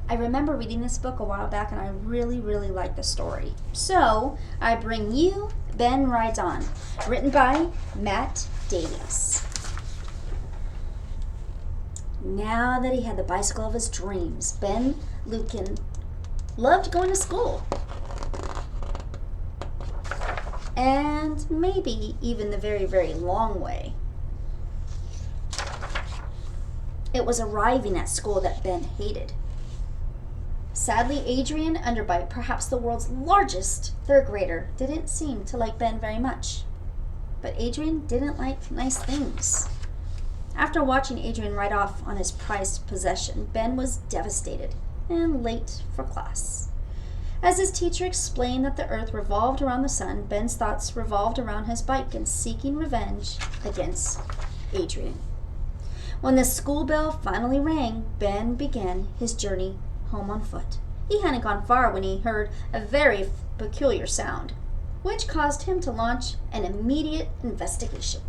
I remember reading this book a while back and I really, really liked the story. So I bring you Ben Rides On, written by Matt Davies. Now that he had the bicycle of his dreams, Ben Lukin loved going to school. And maybe even the very, very long way. It was arriving at school that Ben hated. Sadly, Adrian, Underbite, perhaps the world's largest third grader, didn't seem to like Ben very much. But Adrian didn't like nice things. After watching Adrian ride off on his prized possession, Ben was devastated and late for class. As his teacher explained that the earth revolved around the sun, Ben's thoughts revolved around his bike and seeking revenge against Adrian. When the school bell finally rang, Ben began his journey home on foot. He hadn't gone far when he heard a very peculiar sound, which caused him to launch an immediate investigation.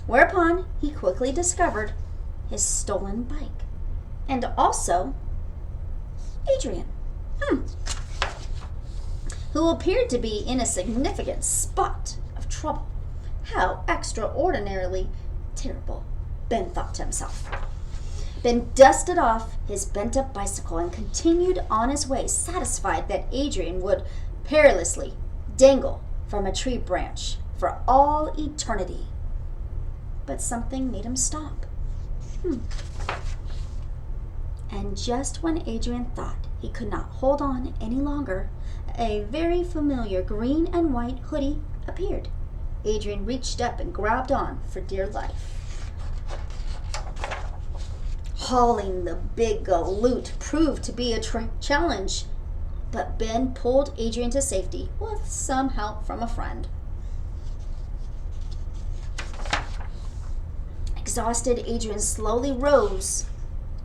Whereupon he quickly discovered his stolen bike, and also Adrian, who appeared to be in a significant spot of trouble. How extraordinarily terrible, Ben thought to himself. Ben dusted off his bent-up bicycle and continued on his way, satisfied that Adrian would perilously dangle from a tree branch for all eternity. But something made him stop. And just when Adrian thought he could not hold on any longer, a very familiar green and white hoodie appeared. Adrian reached up and grabbed on for dear life. Hauling the big galoot proved to be a challenge, but Ben pulled Adrian to safety with some help from a friend. Exhausted, Adrian slowly rose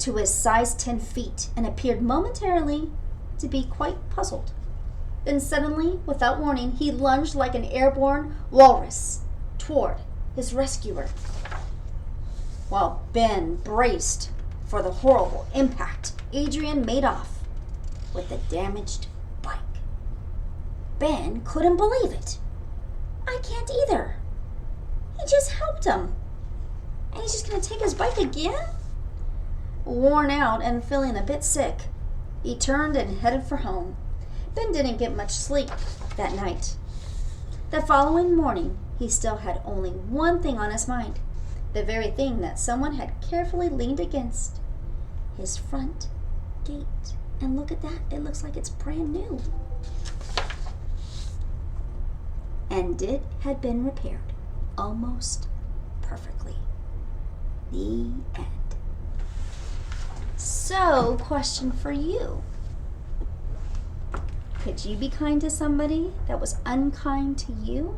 to his size 10 feet and appeared momentarily to be quite puzzled. Then suddenly, without warning, he lunged like an airborne walrus toward his rescuer. While Ben braced for the horrible impact, Adrian made off with the damaged bike. Ben couldn't believe it. I can't either. He just helped him. And he's just going to take his bike again? Worn out and feeling a bit sick, he turned and headed for home. Ben didn't get much sleep that night. The following morning, he still had only one thing on his mind, the very thing that someone had carefully leaned against, his front gate. And look at that, it looks like it's brand new. And it had been repaired almost perfectly. The end. So, question for you. Could you be kind to somebody that was unkind to you?